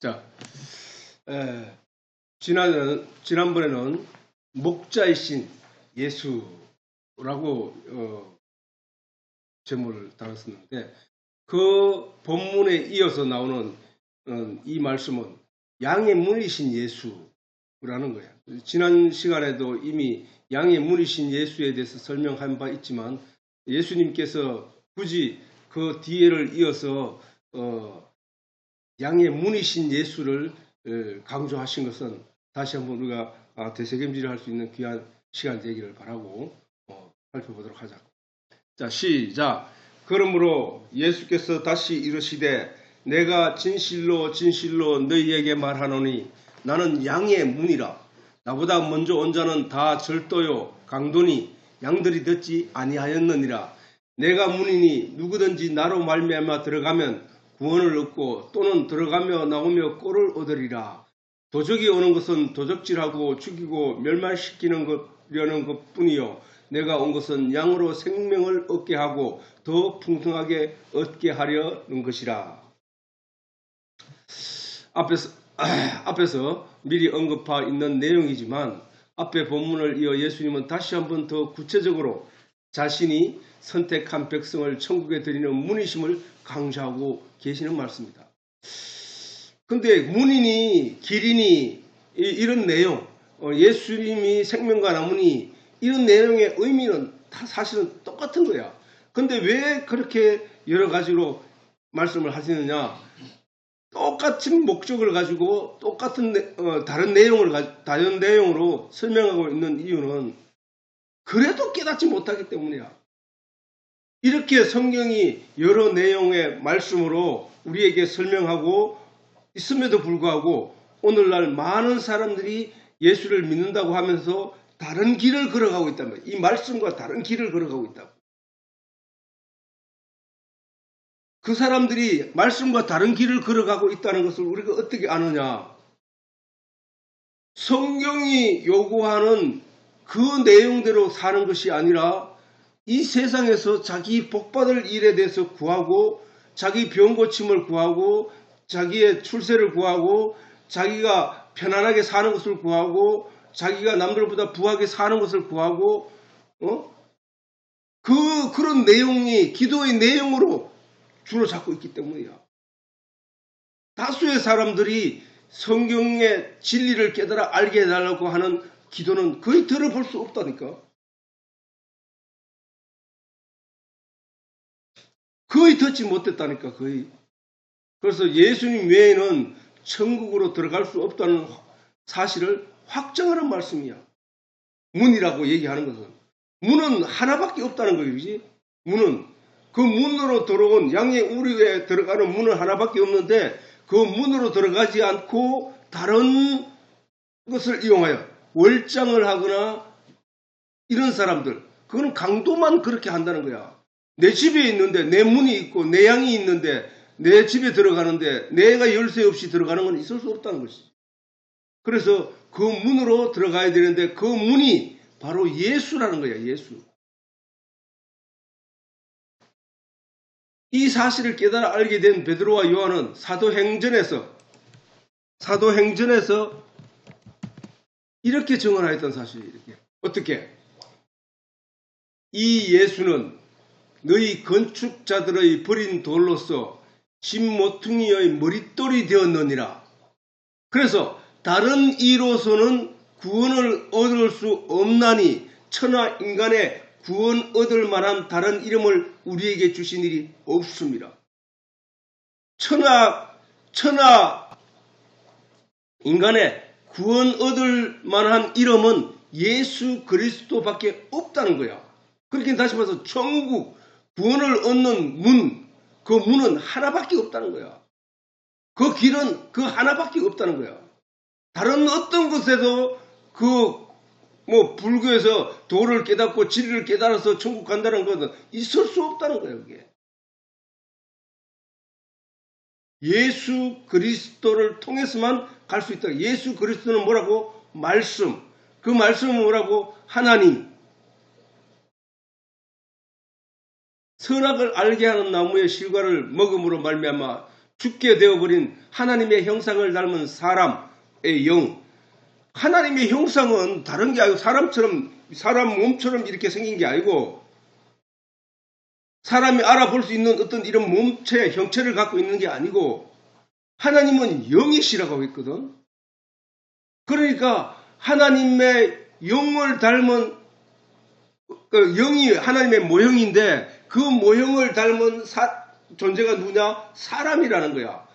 자, 지난번에는 목자이신 예수라고 제목을 달았었는데, 그 본문에 이어서 나오는 이 말씀은 양의 문이신 예수라는 거예요. 지난 시간에도 이미 양의 문이신 예수에 대해서 설명한 바 있지만, 예수님께서 굳이 그 뒤에를 이어서 양의 문이신 예수를 강조하신 것은 다시 한번 우리가 되새김질을 할 수 있는 귀한 시간 되기를 바라고 살펴보도록 하자. 자, 시작. 그러므로 예수께서 다시 이르시되 내가 진실로 진실로 너희에게 말하노니 나는 양의 문이라. 나보다 먼저 온 자는 다 절도요 강도니 양들이 듣지 아니하였느니라. 내가 문이니 누구든지 나로 말미암아 들어가면 구원을 얻고 또는 들어가며 나오며 꼴을 얻으리라. 도적이 오는 것은 도적질하고 죽이고 멸망시키려는 것뿐이요 내가 온 것은 양으로 생명을 얻게 하고 더 풍성하게 얻게 하려는 것이라. 앞에서 미리 언급하 있는 내용이지만 앞에 본문을 이어 예수님은 다시 한번 더 구체적으로 자신이 선택한 백성을 천국에 드리는 문이심을 강조하고 계시는 말씀입니다. 근데 문이니 길이니 이런 내용, 예수님이 생명과 나무니 이런 내용의 의미는 다 사실은 똑같은 거야. 근데 왜 그렇게 여러 가지로 말씀을 하시느냐? 똑같은 목적을 가지고 똑같은 다른 내용으로 설명하고 있는 이유는 그래도 깨닫지 못하기 때문이야. 이렇게 성경이 여러 내용의 말씀으로 우리에게 설명하고 있음에도 불구하고 오늘날 많은 사람들이 예수를 믿는다고 하면서 다른 길을 걸어가고 있단 말이에요. 이 말씀과 다른 길을 걸어가고 있다고. 그 사람들이 말씀과 다른 길을 걸어가고 있다는 것을 우리가 어떻게 아느냐? 성경이 요구하는 그 내용대로 사는 것이 아니라 이 세상에서 자기 복받을 일에 대해서 구하고 자기 병 고침을 구하고 자기의 출세를 구하고 자기가 편안하게 사는 것을 구하고 자기가 남들보다 부하게 사는 것을 구하고 그런 내용이 기도의 내용으로 주로 잡고 있기 때문이야. 다수의 사람들이 성경의 진리를 깨달아 알게 해달라고 하는 기도는 거의 들어볼 수 없다니까. 거의 듣지 못했다니까, 거의. 그래서 예수님 외에는 천국으로 들어갈 수 없다는 사실을 확정하는 말씀이야. 문이라고 얘기하는 것은. 문은 하나밖에 없다는 거예요, 그지? 문은. 그 문으로 들어온 양의 우리에 들어가는 문은 하나밖에 없는데 그 문으로 들어가지 않고 다른 것을 이용하여 월장을 하거나 이런 사람들, 그거는 강도만 그렇게 한다는 거야. 내 집에 있는데 내 문이 있고 내 양이 있는데 내 집에 들어가는데 내가 열쇠 없이 들어가는 건 있을 수 없다는 것이지. 그래서 그 문으로 들어가야 되는데 그 문이 바로 예수라는 거야. 예수. 이 사실을 깨달아 알게 된 베드로와 요한은 사도행전에서 이렇게 증언하였던 사실이 이렇게. 어떻게? 이 예수는 너희 건축자들의 버린 돌로서 집 모퉁이의 머릿돌이 되었느니라. 그래서 다른 이로서는 구원을 얻을 수 없나니 천하 인간의 구원 얻을 만한 다른 이름을 우리에게 주신 일이 없습니다. 천하 인간의 구원 얻을 만한 이름은 예수 그리스도밖에 없다는 거야. 그렇게 다시 말해서 천국 구원을 얻는 문, 그 문은 하나밖에 없다는 거야. 그 길은 그 하나밖에 없다는 거야. 다른 어떤 곳에도 불교에서 도를 깨닫고 진리를 깨달아서 천국 간다는 것은 있을 수 없다는 거예요, 그게. 예수 그리스도를 통해서만 갈 수 있다. 예수 그리스도는 뭐라고? 말씀. 그 말씀은 뭐라고? 하나님. 선악을 알게 하는 나무의 실과를 먹음으로 말미암아 죽게 되어버린 하나님의 형상을 닮은 사람의 영. 하나님의 형상은 다른 게 아니고 사람 몸처럼 이렇게 생긴 게 아니고 사람이 알아볼 수 있는 어떤 이런 몸체, 형체를 갖고 있는 게 아니고 하나님은 영이시라고 했거든. 그러니까 하나님의 영을 닮은 영이 하나님의 모형인데 그 모형을 닮은 존재가 누구냐? 사람이라는 거야.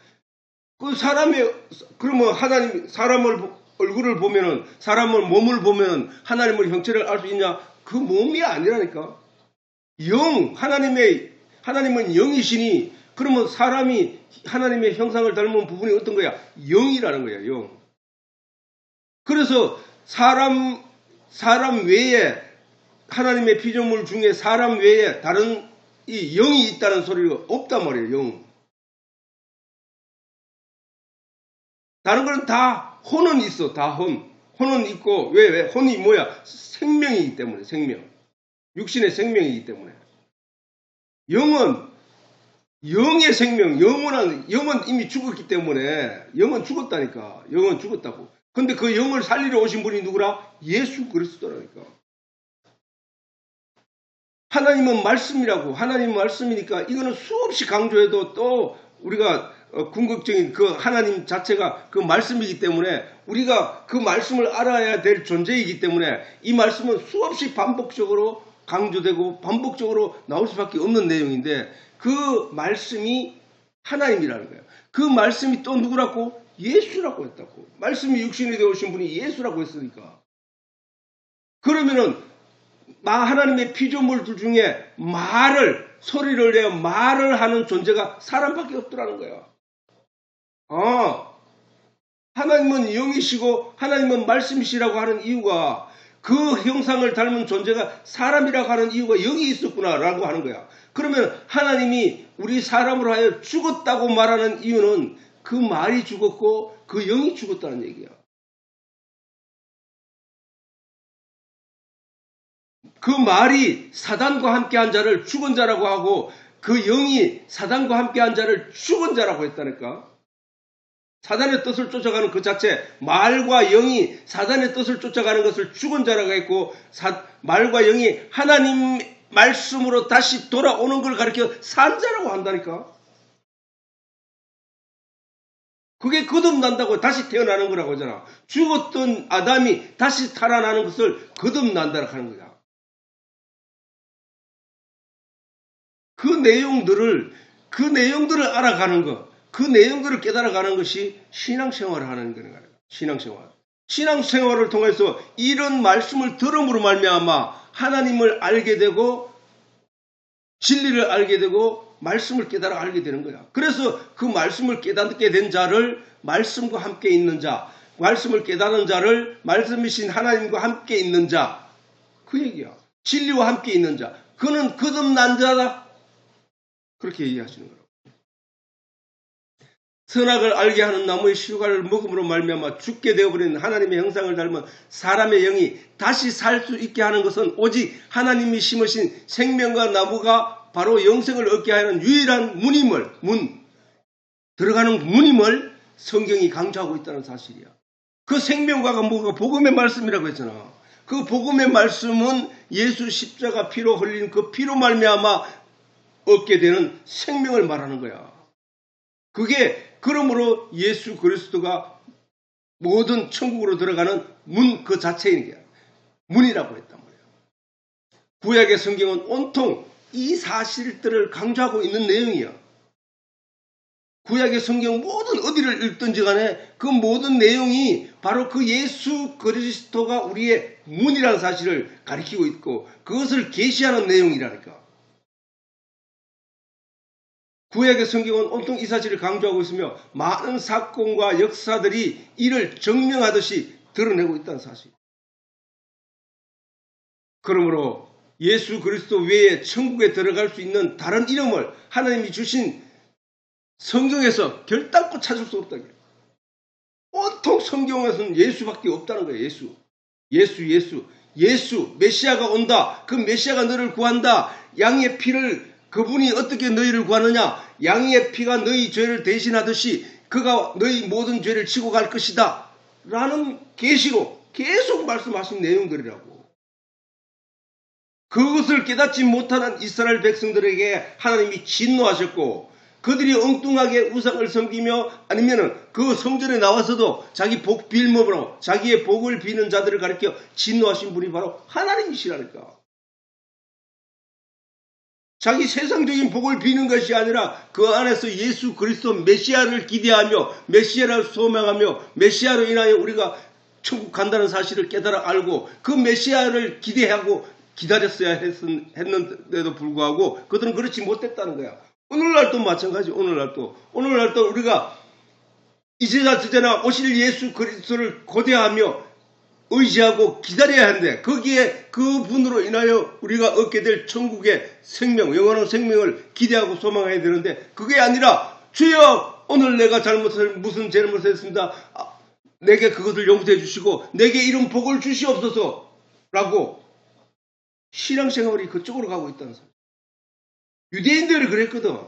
그러면 하나님, 얼굴을 보면은, 몸을 보면 하나님의 형체를 알 수 있냐? 그 몸이 아니라니까. 하나님은 영이시니, 그러면 사람이 하나님의 형상을 닮은 부분이 어떤 거야? 영이라는 거야, 영. 그래서 사람 외에, 하나님의 피조물 중에 사람 외에 다른 이 영이 있다는 소리가 없단 말이에요, 영. 다른 거는 다 혼은 있어, 다 혼. 혼은 있고, 왜? 혼이 뭐야? 생명이기 때문에, 생명. 육신의 생명이기 때문에. 영은, 영의 생명, 영은 이미 죽었기 때문에, 영은 죽었다니까. 영은 죽었다고. 근데 그 영을 살리러 오신 분이 누구라? 예수 그리스도라니까. 하나님은 말씀이라고. 하나님은 말씀이니까 이거는 수없이 강조해도 또 우리가 궁극적인 그 하나님 자체가 그 말씀이기 때문에 우리가 그 말씀을 알아야 될 존재이기 때문에 이 말씀은 수없이 반복적으로 강조되고 반복적으로 나올 수밖에 없는 내용인데 그 말씀이 하나님이라는 거예요. 그 말씀이 또 누구라고? 예수라고 했다고. 말씀이 육신이 되어오신 분이 예수라고 했으니까. 그러면은 하나님의 피조물들 중에 소리를 내어 말을 하는 존재가 사람밖에 없더라는 거야. 하나님은 영이시고 하나님은 말씀이시라고 하는 이유가 그 형상을 닮은 존재가 사람이라고 하는 이유가 여기 있었구나라고 하는 거야. 그러면 하나님이 우리 사람으로 하여 죽었다고 말하는 이유는 그 말이 죽었고 그 영이 죽었다는 얘기야. 그 말이 사단과 함께한 자를 죽은 자라고 하고 그 영이 사단과 함께한 자를 죽은 자라고 했다니까. 사단의 뜻을 쫓아가는 그 자체, 말과 영이 사단의 뜻을 쫓아가는 것을 죽은 자라고 했고 말과 영이 하나님 말씀으로 다시 돌아오는 걸 가리켜 산 자라고 한다니까. 그게 거듭난다고 다시 태어나는 거라고 하잖아. 죽었던 아담이 다시 살아나는 것을 거듭난다고 하는 거야. 그 내용들을 알아가는 것, 그 내용들을 깨달아가는 것이 신앙생활을 하는 거예요. 신앙생활을 통해서 이런 말씀을 들음으로 말미암아 하나님을 알게 되고 진리를 알게 되고 말씀을 깨달아 알게 되는 거야. 그래서 그 말씀을 깨닫게 된 자를 말씀과 함께 있는 자, 말씀을 깨닫는 자를 말씀이신 하나님과 함께 있는 자, 그 얘기야. 진리와 함께 있는 자, 그는 거듭난 자다. 그렇게 얘기하시는 거라고. 선악을 알게 하는 나무의 씨가를 먹음으로 말미암아 죽게 되어버린 하나님의 형상을 닮은 사람의 영이 다시 살 수 있게 하는 것은 오직 하나님이 심으신 생명과 나무가 바로 영생을 얻게 하는 유일한 들어가는 문임을 성경이 강조하고 있다는 사실이야. 그 생명과가 뭐가 복음의 말씀이라고 했잖아. 그 복음의 말씀은 예수 십자가 피로 흘린 그 피로 말미암아 얻게 되는 생명을 말하는 거야. 그러므로 예수 그리스도가 모든 천국으로 들어가는 문 그 자체인 거야. 문이라고 했단 말이야. 구약의 성경은 온통 이 사실들을 강조하고 있는 내용이야. 구약의 성경 모든 어디를 읽든지 간에 그 모든 내용이 바로 그 예수 그리스도가 우리의 문이라는 사실을 가리키고 있고 그것을 계시하는 내용이라니까. 구약의 성경은 온통 이 사실을 강조하고 있으며 많은 사건과 역사들이 이를 증명하듯이 드러내고 있다는 사실. 그러므로 예수 그리스도 외에 천국에 들어갈 수 있는 다른 이름을 하나님이 주신 성경에서 결단코 찾을 수 없다. 온통 성경에서는 예수밖에 없다는 거예요. 예수. 메시아가 온다. 그 메시아가 너를 구한다. 양의 피를 그분이 어떻게 너희를 구하느냐? 양의 피가 너희 죄를 대신하듯이 그가 너희 모든 죄를 지고 갈 것이다. 라는 계시로 계속 말씀하신 내용들이라고. 그것을 깨닫지 못하는 이스라엘 백성들에게 하나님이 진노하셨고, 그들이 엉뚱하게 우상을 섬기며 아니면은 그 성전에 나와서도 자기 복 빌므로 자기의 복을 비는 자들을 가리켜 진노하신 분이 바로 하나님이시라니까. 자기 세상적인 복을 비는 것이 아니라 그 안에서 예수 그리스도 메시아를 기대하며 메시아를 소망하며 메시아로 인하여 우리가 천국 간다는 사실을 깨달아 알고 그 메시아를 기대하고 기다렸어야 했는데도 불구하고 그들은 그렇지 못했다는 거야. 오늘날도 마찬가지. 오늘날도 우리가 이제나 저제나 오실 예수 그리스도를 고대하며 의지하고 기다려야 하는데 거기에 그분으로 인하여 우리가 얻게 될 천국의 생명, 영원한 생명을 기대하고 소망해야 되는데 그게 아니라 주여 오늘 내가 무슨 잘못을 했습니다. 내게 그것을 용서해 주시고 내게 이런 복을 주시옵소서 라고 신앙생활이 그쪽으로 가고 있다는 사실. 유대인들이 그랬거든.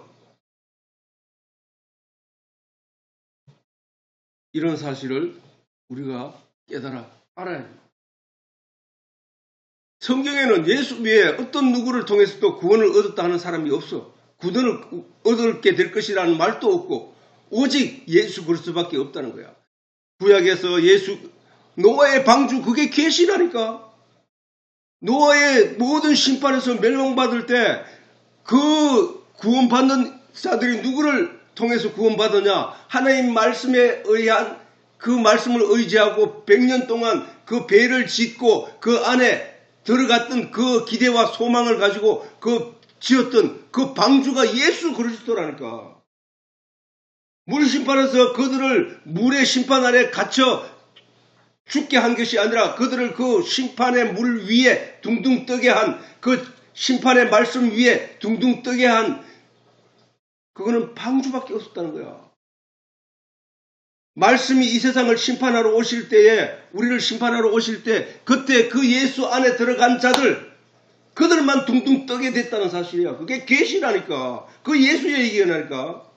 이런 사실을 우리가 깨달아 알아야 합니다. 성경에는 예수 외에 어떤 누구를 통해서도 구원을 얻었다 하는 사람이 없어. 구원을 얻게 될 것이라는 말도 없고 오직 예수 그리스도밖에 없다는 거야. 구약에서 노아의 방주 그게 계시라니까. 노아의 모든 심판에서 멸망받을 때 그 구원받는 자들이 누구를 통해서 구원받았냐? 하나님 말씀에 의한 그 말씀을 의지하고 100년 동안 그 배를 짓고 그 안에 들어갔던 그 기대와 소망을 가지고 그 지었던 그 방주가 예수 그리스도라니까. 물 심판에서 그들을 물의 심판 아래 갇혀 죽게 한 것이 아니라 그들을 그 심판의 물 위에 둥둥 뜨게 한 그 심판의 말씀 위에 둥둥 뜨게 한 그거는 방주밖에 없었다는 거야. 말씀이 이 세상을 심판하러 오실 때에 우리를 심판하러 오실 때 그때 그 예수 안에 들어간 자들 그들만 둥둥 뜨게 됐다는 사실이야. 그게 계시라니까. 그 예수의 얘기라니까.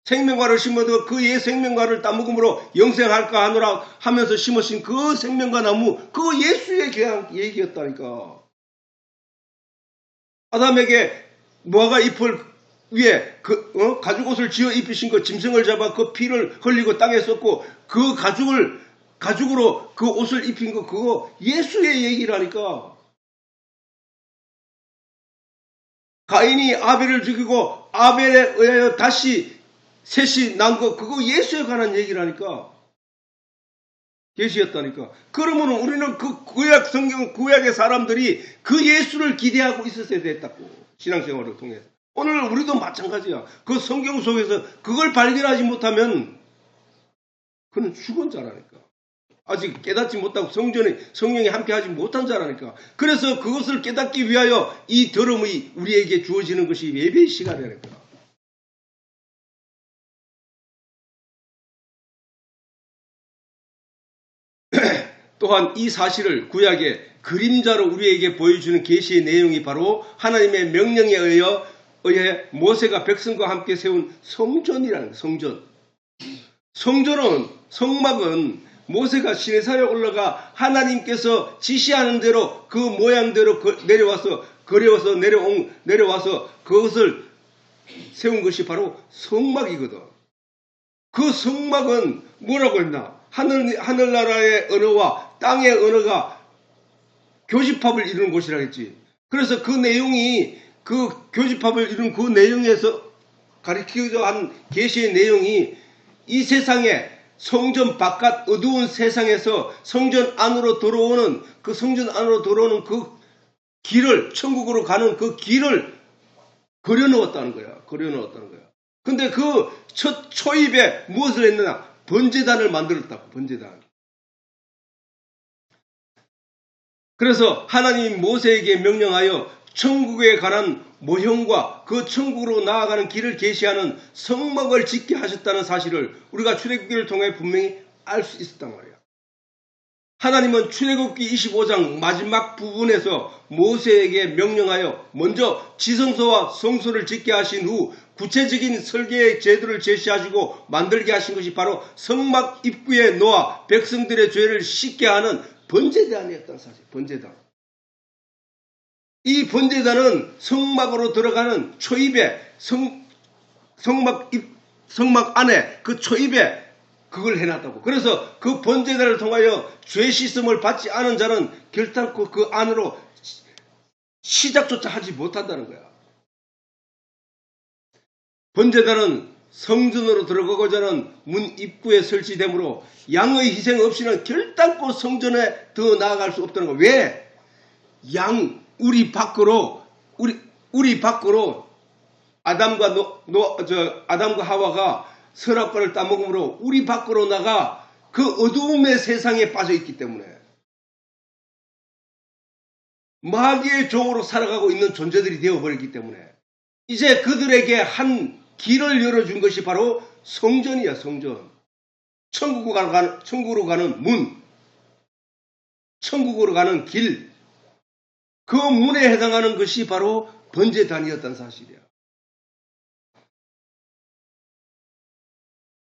생명과를 심어도 그 생명과를 따먹음으로 영생할까 하노라 하면서 심으신 그 생명과 나무 그거 예수의 얘기였다니까. 아담에게 무화과 잎을 위에 가죽옷을 지어 입히신 거 짐승을 잡아 그 피를 흘리고 땅에 쏟고 그 가죽으로 그 옷을 입힌 거 그거 예수의 얘기라니까. 가인이 아벨을 죽이고 아벨에 의하여 다시 셋이 난 거 그거 예수에 관한 얘기라니까. 계시였다니까. 그러면 우리는 그 구약의 사람들이 그 예수를 기대하고 있었어야 됐다고. 신앙생활을 통해서. 오늘 우리도 마찬가지야. 그 성경 속에서 그걸 발견하지 못하면 그는 죽은 자라니까. 아직 깨닫지 못하고 성령이 함께하지 못한 자라니까. 그래서 그것을 깨닫기 위하여 이 들음이 우리에게 주어지는 것이 예배의 시간이라니까. 또한 이 사실을 구약의 그림자로 우리에게 보여주는 계시의 내용이 바로 하나님의 명령에 의해 모세가 백성과 함께 세운 성전이라는 성전. 성막은 모세가 시내산에 올라가 하나님께서 지시하는 대로 그 모양대로 내려와서 그것을 세운 것이 바로 성막이거든. 그 성막은 뭐라고 했나? 하늘나라의 언어와 땅의 언어가 교집합을 이루는 곳이라 했지. 그래서 그 내용이 그 교집합을 이룬 그 내용에서 가리키고자 한 계시의 내용이 이 세상에 성전 바깥 어두운 세상에서 성전 안으로 들어오는 그 길을 천국으로 가는 그 길을 그려놓았다는 거야. 근데 그 첫 초입에 무엇을 했느냐? 번제단을 만들었다고. 번제단. 그래서 하나님이 모세에게 명령하여 천국에 관한 모형과 그 천국으로 나아가는 길을 계시하는 성막을 짓게 하셨다는 사실을 우리가 출애굽기를 통해 분명히 알 수 있었단 말이야. 하나님은 출애굽기 25장 마지막 부분에서 모세에게 명령하여 먼저 지성소와 성소를 짓게 하신 후 구체적인 설계의 제도를 제시하시고 만들게 하신 것이 바로 성막 입구에 놓아 백성들의 죄를 씻게 하는 번제단이었다는 사실. 번제단. 이 번제단은 성막으로 들어가는 초입에 성막 안에 그 초입에 그걸 해놨다고. 그래서 그 번제단을 통하여 죄 씻음을 받지 않은 자는 결단코 그 안으로 시작조차 하지 못한다는 거야. 번제단은 성전으로 들어가고자 하는 문 입구에 설치되므로 양의 희생 없이는 결단코 성전에 더 나아갈 수 없다는 거야. 왜? 우리 밖으로 아담과 하와가 선악과를 따먹음으로 우리 밖으로 나가 그 어두움의 세상에 빠져 있기 때문에 마귀의 종으로 살아가고 있는 존재들이 되어버렸기 때문에 이제 그들에게 한 길을 열어준 것이 바로 성전이야. 성전. 천국으로 가는 문, 천국으로 가는 길, 그 문에 해당하는 것이 바로 번제단이었다는 사실이야.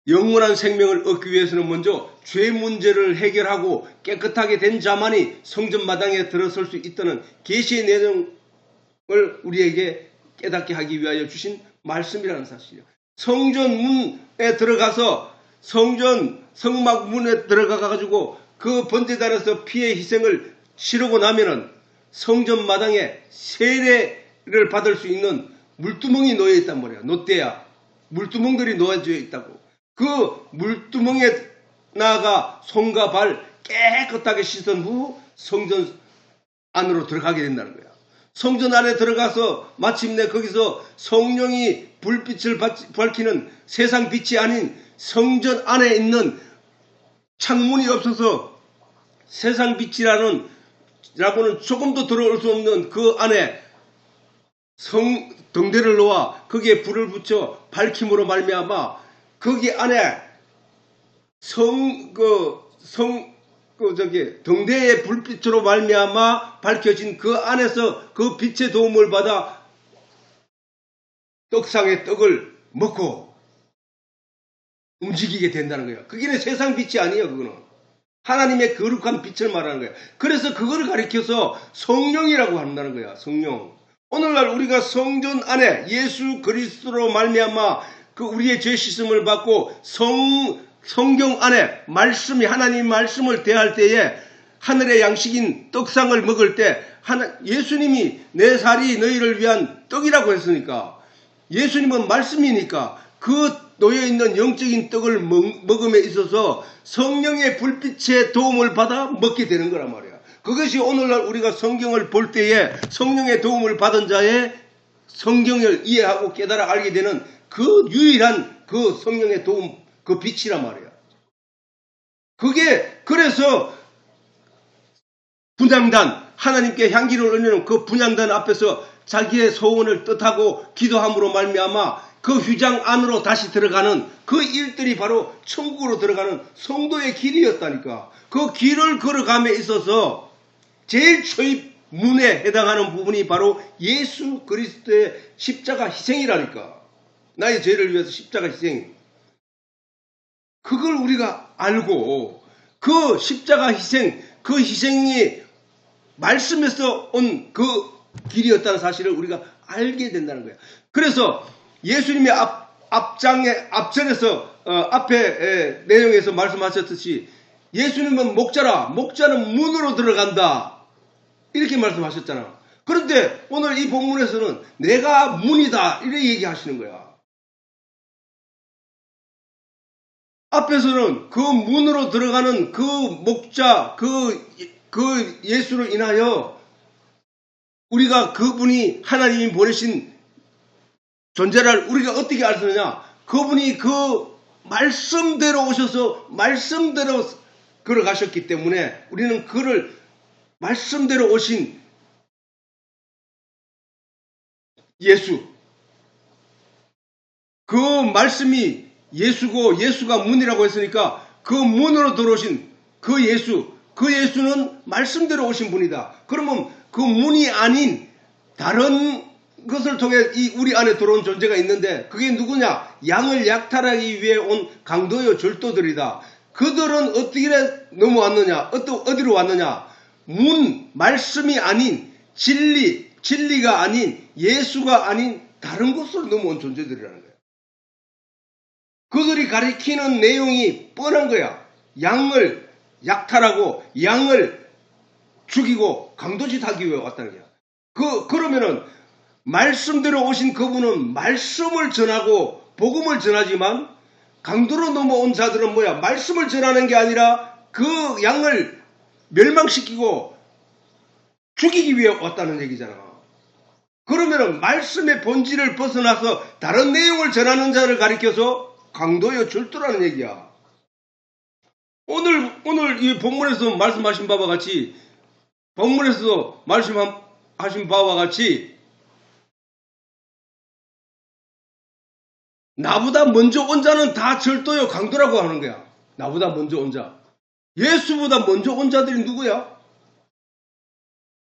영원한 생명을 얻기 위해서는 먼저 죄 문제를 해결하고 깨끗하게 된 자만이 성전 마당에 들어설 수 있다는 계시의 내용을 우리에게 깨닫게 하기 위하여 주신 말씀이라는 사실이에요. 성전 문에 들어가서 성막 문에 들어가가지고 그 번제단에서 피의 희생을 치르고 나면은 성전 마당에 세례를 받을 수 있는 물두멍이 놓여 있단 말이야. 놋대야. 물두멍들이 놓여져 있다고. 그 물두멍에 나아가 손과 발 깨끗하게 씻은 후 성전 안으로 들어가게 된다는 거야. 성전 안에 들어가서 마침내 거기서 성령이 불빛을 밝히는 세상 빛이 아닌 성전 안에 있는 창문이 없어서 세상 빛이라고는 조금도 들어올 수 없는 그 안에 등대를 놓아 거기에 불을 붙여 밝힘으로 말미암아 거기 안에 등대의 불빛으로 말미암아 밝혀진 그 안에서 그 빛의 도움을 받아 떡상의 떡을 먹고 움직이게 된다는 거예요. 그게 세상 빛이 아니에요. 그거는 하나님의 거룩한 빛을 말하는 거예요. 그래서 그거를 가리켜서 성령이라고 한다는 거야. 성령. 오늘날 우리가 성전 안에 예수 그리스도로 말미암아 그 우리의 죄 씻음을 받고 성경 안에 말씀이 하나님 말씀을 대할 때에 하늘의 양식인 떡상을 먹을 때 예수님이 내 살이 너희를 위한 떡이라고 했으니까 예수님은 말씀이니까 그 놓여있는 영적인 떡을 먹음에 있어서 성령의 불빛의 도움을 받아 먹게 되는 거란 말이야. 그것이 오늘날 우리가 성경을 볼 때에 성령의 도움을 받은 자의 성경을 이해하고 깨달아 알게 되는 그 유일한 그 성령의 도움, 그 빛이란 말이야. 그래서 분향단, 하나님께 향기를 올리는 그 분향단 앞에서 자기의 소원을 뜻하고 기도함으로 말미암아 그 휘장 안으로 다시 들어가는 그 일들이 바로 천국으로 들어가는 성도의 길이었다니까. 그 길을 걸어감에 있어서 제일 초입 문에 해당하는 부분이 바로 예수 그리스도의 십자가 희생이라니까. 나의 죄를 위해서 십자가 희생. 그걸 우리가 알고 그 십자가 희생, 그 희생이 말씀에서 온 그 길이었다는 사실을 우리가 알게 된다는 거예요. 그래서 예수님의 앞전에서 앞에 내용에서 말씀하셨듯이 예수님은 목자라. 목자는 문으로 들어간다. 이렇게 말씀하셨잖아. 그런데 오늘 이 본문에서는 내가 문이다. 이렇게 얘기하시는 거야. 앞에서는 그 문으로 들어가는 그 목자, 그 예수를 인하여 우리가 그분이 하나님이 보내신 존재를 우리가 어떻게 알 수 있느냐? 그분이 그 말씀대로 오셔서 말씀대로 걸어가셨기 때문에 우리는 그를 말씀대로 오신 예수, 그 말씀이 예수고 예수가 문이라고 했으니까 그 문으로 들어오신 그 예수, 그 예수는 말씀대로 오신 분이다. 그러면 그 문이 아닌 다른 것을 통해 우리 안에 들어온 존재가 있는데 그게 누구냐? 양을 약탈하기 위해 온 강도요 절도들이다. 그들은 어떻게 넘어왔느냐? 어디로 왔느냐? 말씀이 아닌 진리가 아닌 예수가 아닌 다른 곳으로 넘어온 존재들이라는 거예요. 그들이 가리키는 내용이 뻔한 거야. 양을 약탈하고 양을 죽이고 강도짓 하기 위해 왔다는 거야. 그러면은 말씀대로 오신 그분은 말씀을 전하고 복음을 전하지만 강도로 넘어온 자들은 뭐야? 말씀을 전하는 게 아니라 그 양을 멸망시키고 죽이기 위해 왔다는 얘기잖아. 그러면은 말씀의 본질을 벗어나서 다른 내용을 전하는 자를 가리켜서 강도요 절도라는 얘기야. 오늘 이 본문에서 말씀하신 바와 같이 본문에서도 말씀하신 바와 같이 나보다 먼저 온 자는 다 절도요 강도라고 하는 거야. 나보다 먼저 온 자. 예수보다 먼저 온 자들이 누구야?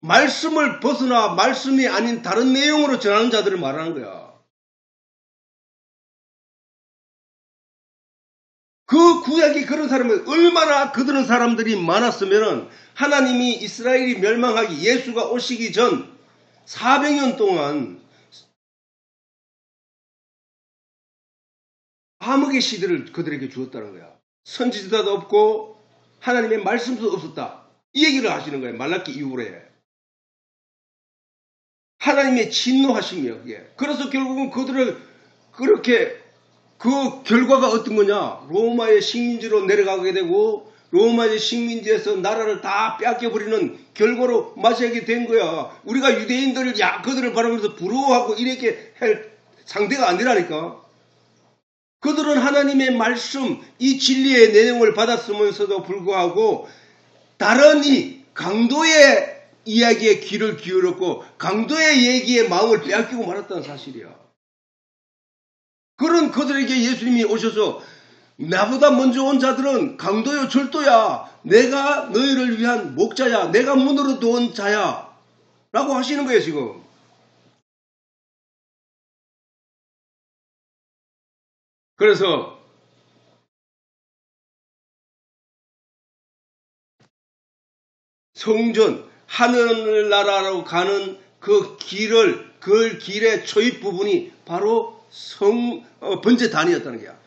말씀을 벗어나 말씀이 아닌 다른 내용으로 전하는 자들을 말하는 거야. 그 구약이 그런 사람이 얼마나 그들은 사람들이 많았으면 하나님이 이스라엘이 멸망하기 예수가 오시기 전 400년 동안 암흑의 시대를 그들에게 주었다는 거야. 선지자도 없고 하나님의 말씀도 없었다. 이 얘기를 하시는 거예요. 말라기 이후에. 하나님의 진노하심이야 그게. 그래서 결국은 그들을 그렇게 그 결과가 어떤 거냐? 로마의 식민지로 내려가게 되고 로마의 식민지에서 나라를 다 뺏겨버리는 결과로 맞이하게 된 거야. 우리가 유대인들을 그들을 바라보면서 부러워하고 이렇게 할 상대가 아니라니까. 그들은 하나님의 말씀, 이 진리의 내용을 받았으면서도 불구하고 다른 이 강도의 이야기에 귀를 기울였고 강도의 얘기에 마음을 빼앗기고 말았다는 사실이야. 그런 그들에게 예수님이 오셔서 나보다 먼저 온 자들은 강도요 절도야. 내가 너희를 위한 목자야. 내가 문으로 들어온 자야. 라고 하시는 거예요 지금. 그래서 성전 하늘나라로 가는 그 길의 초입 부분이 바로 번제단이었다는 거야.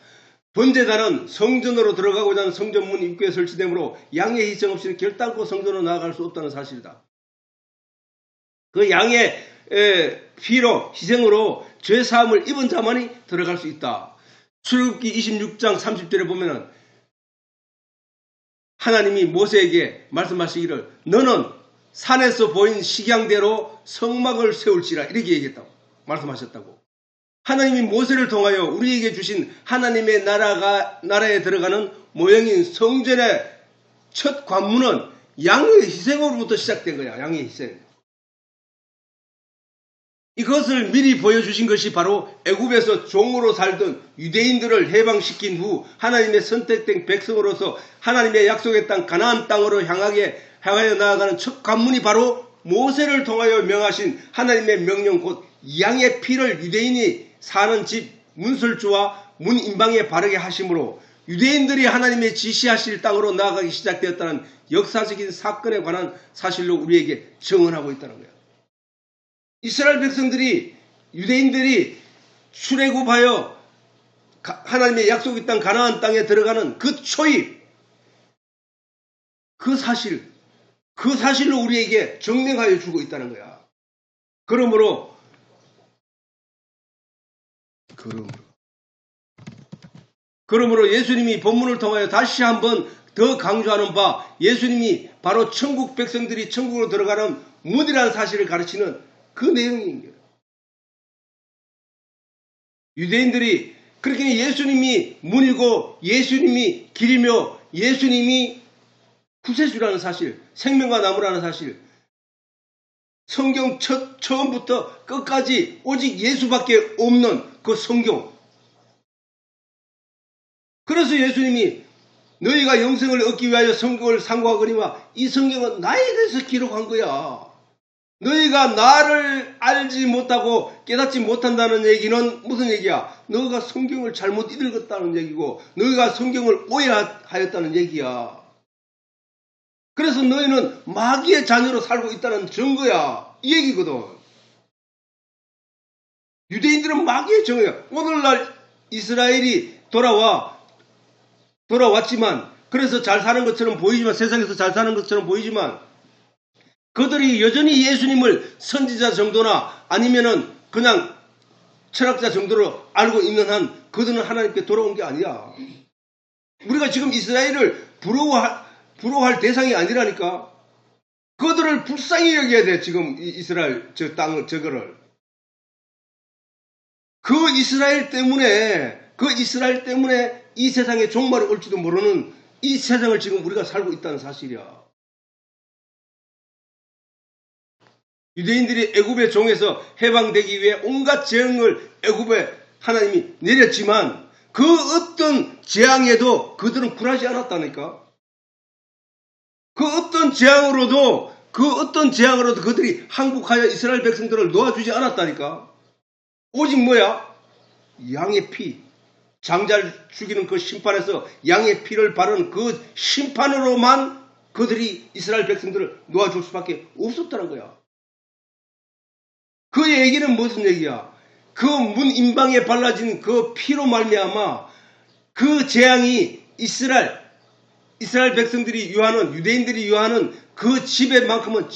번제단은 성전으로 들어가고자 하는 성전문 입구에 설치되므로 양의 희생 없이는 결단코 성전으로 나아갈 수 없다는 사실이다. 그 양의 피로 희생으로 죄 사함을 입은 자만이 들어갈 수 있다. 출애굽기 26장 30절에 보면은 하나님이 모세에게 말씀하시기를 너는 산에서 보인 식양대로 성막을 세울지라 이렇게 얘기했다고 말씀하셨다고. 하나님이 모세를 통하여 우리에게 주신 하나님의 나라에 들어가는 모형인 성전의 첫 관문은 양의 희생으로부터 시작된 거야. 양의 희생. 이것을 미리 보여주신 것이 바로 애굽에서 종으로 살던 유대인들을 해방시킨 후 하나님의 선택된 백성으로서 하나님의 약속의 땅 가나안 땅으로 향하여 나아가는 첫 관문이 바로 모세를 통하여 명하신 하나님의 명령 곧 양의 피를 유대인이 사는 집 문설주와 문인방에 바르게 하심으로 유대인들이 하나님의 지시하실 땅으로 나아가기 시작되었다는 역사적인 사건에 관한 사실로 우리에게 증언하고 있다는 거예요. 이스라엘 백성들이 유대인들이 출애굽하여 하나님의 약속의 땅 가나안 땅에 들어가는 그 초입 그 사실로 우리에게 증명하여 주고 있다는 거야. 그러므로 예수님이 본문을 통하여 다시 한번 더 강조하는 바 예수님이 바로 천국 백성들이 천국으로 들어가는 문이라는 사실을 가르치는 그 내용인 거예요. 유대인들이 그렇게 예수님이 문이고 예수님이 길이며 예수님이 구세주라는 사실, 생명과 나무라는 사실, 성경 처음부터 끝까지 오직 예수밖에 없는 그 성경. 그래서 예수님이 너희가 영생을 얻기 위하여 성경을 상고하거니와 이 성경은 나에 대해서 기록한 거야. 너희가 나를 알지 못하고 깨닫지 못한다는 얘기는 무슨 얘기야? 너희가 성경을 잘못 읽었다는 얘기고 너희가 성경을 오해하였다는 얘기야. 그래서 너희는 마귀의 자녀로 살고 있다는 증거야. 이 얘기거든. 유대인들은 마귀의 증거야. 오늘날 이스라엘이 돌아왔지만 그래서 잘 사는 것처럼 보이지만 세상에서 잘 사는 것처럼 보이지만 그들이 여전히 예수님을 선지자 정도나 아니면은 그냥 철학자 정도로 알고 있는 한 그들은 하나님께 돌아온 게 아니야. 우리가 지금 이스라엘을 부러워할 대상이 아니라니까. 그들을 불쌍히 여겨야 돼. 지금 이스라엘 저거를. 그 이스라엘 때문에 이 세상에 종말이 올지도 모르는 이 세상을 지금 우리가 살고 있다는 사실이야. 유대인들이 애굽의 종에서 해방되기 위해 온갖 재앙을 애굽에 하나님이 내렸지만 그 어떤 재앙에도 그들은 굴하지 않았다니까. 그 어떤 재앙으로도 그들이 항복하여 이스라엘 백성들을 놓아주지 않았다니까. 오직 뭐야? 양의 피. 장자를 죽이는 그 심판에서 양의 피를 바른 그 심판으로만 그들이 이스라엘 백성들을 놓아줄 수밖에 없었다는 거야. 그 얘기는 무슨 얘기야? 그 문 임방에 발라진 그 피로 말미암아 그 재앙이 이스라엘 백성들이 유하는 유대인들이 유하는 그 지배만큼은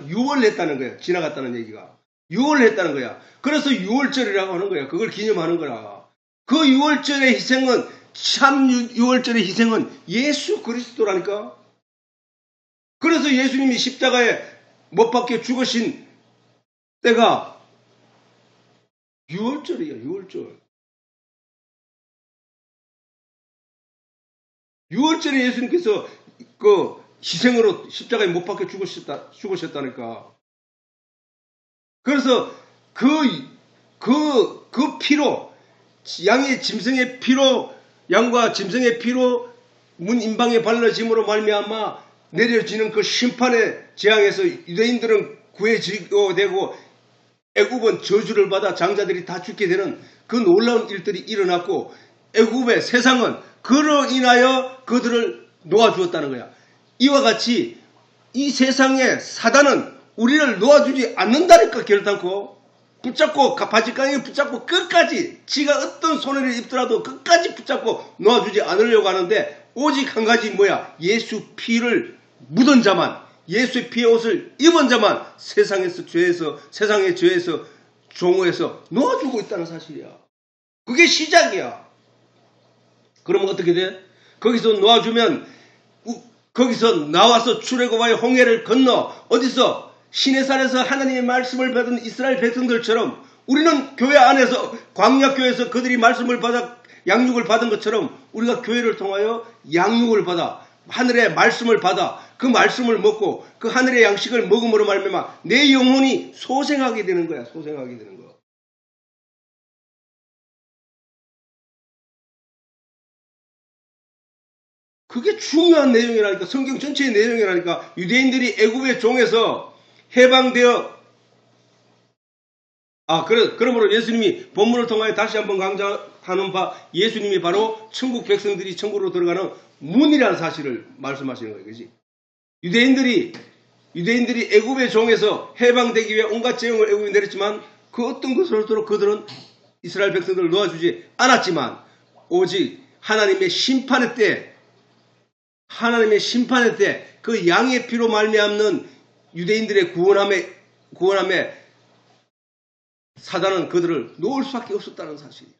유월했다는 거야. 지나갔다는 얘기가. 유월했다는 거야. 그래서 유월절이라고 하는 거야. 그걸 기념하는 거라. 그 유월절의 희생은 참 유월절의 희생은 예수 그리스도라니까. 그래서 예수님이 십자가에 못 박혀 죽으신 때가 유월절이야. 유월절. 유월절에 예수님께서 그 희생으로 십자가에 못 박혀 죽으셨다니까. 그래서 그 피로 양과 짐승의 피로 문 임방에 발라짐으로 말미암아 내려지는 그 심판의 재앙에서 유대인들은 구해지고 되고 애굽은 저주를 받아 장자들이 다 죽게 되는 그 놀라운 일들이 일어났고 애굽의 세상은 그로 인하여 그들을 놓아주었다는 거야. 이와 같이 이 세상의 사단은 우리를 놓아주지 않는다니까. 결단코 붙잡고 바지깡에 붙잡고 끝까지 지가 어떤 손해를 입더라도 끝까지 붙잡고 놓아주지 않으려고 하는데 오직 한 가지 뭐야? 예수 피를 묻은 자만 예수의 피의 옷을 입은 자만 세상의 죄에서 종호해서 놓아주고 있다는 사실이야. 그게 시작이야. 그러면 어떻게 돼? 거기서 놓아주면 거기서 나와서 출애굽하여 홍해를 건너 어디서 시내산에서 하나님의 말씀을 받은 이스라엘 백성들처럼 우리는 교회 안에서 광야교회에서 그들이 말씀을 받아 양육을 받은 것처럼 우리가 교회를 통하여 양육을 받아 하늘의 말씀을 받아 그 말씀을 먹고 그 하늘의 양식을 먹음으로 말미암아 내 영혼이 소생하게 되는 거야. 소생하게 되는 거. 그게 중요한 내용이라니까. 성경 전체의 내용이라니까. 유대인들이 애굽의 종에서 해방되어 그러므로 예수님이 본문을 통하여 다시 한번 강조하는 바 예수님이 바로 천국 백성들이 천국으로 들어가는 문이라는 사실을 말씀하시는 거예요. 그렇지? 유대인들이 애굽의 종에서 해방되기 위해 온갖 재앙을 애굽에 내렸지만 그 어떤 것으로도 그들은 이스라엘 백성들을 놓아주지 않았지만 오직 하나님의 심판의 때 그 양의 피로 말미암는 유대인들의 구원함에 사단은 그들을 놓을 수밖에 없었다는 사실이에요.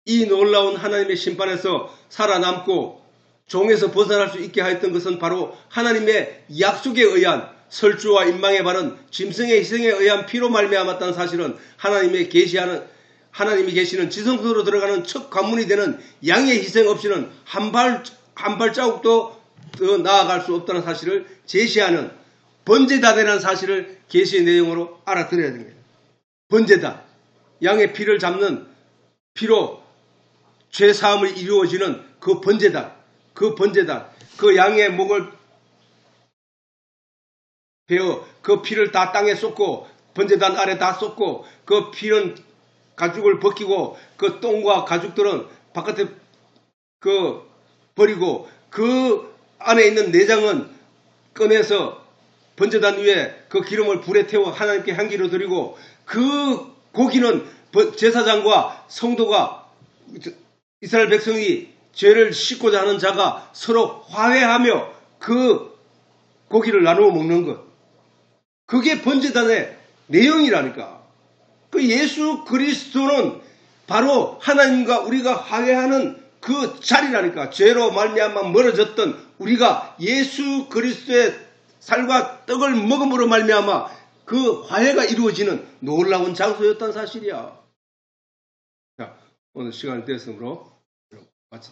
이 놀라운 하나님의 심판에서 살아남고 종에서 벗어날 수 있게 하였던 것은 바로 하나님의 약속에 의한 설주와 인망에 바른 짐승의 희생에 의한 피로 말미암았다는 사실은 하나님이 계시는 지성소로 들어가는 첫 관문이 되는 양의 희생 없이는 한 발자국도 더 나아갈 수 없다는 사실을 제시하는 번제다되라는 사실을 계시의 내용으로 알아들어야 됩니다. 번제다. 양의 피를 잡는 피로 죄사함을 이루어지는 그 번제다. 그 번제단, 그 양의 목을 베어 그 피를 다 땅에 쏟고 번제단 아래 다 쏟고 그 피는 가죽을 벗기고 그 똥과 가죽들은 바깥에 그 버리고 그 안에 있는 내장은 꺼내서 번제단 위에 그 기름을 불에 태워 하나님께 향기로 드리고 그 고기는 제사장과 성도가 이스라엘 백성이 죄를 씻고자 하는 자가 서로 화해하며 그 고기를 나누어 먹는 것. 그게 번제단의 내용이라니까. 그 예수 그리스도는 바로 하나님과 우리가 화해하는 그 자리라니까. 죄로 말미암아 멀어졌던 우리가 예수 그리스도의 살과 떡을 먹음으로 말미암아 그 화해가 이루어지는 놀라운 장소였다는 사실이야. 자, 오늘 시간이 됐으므로 마치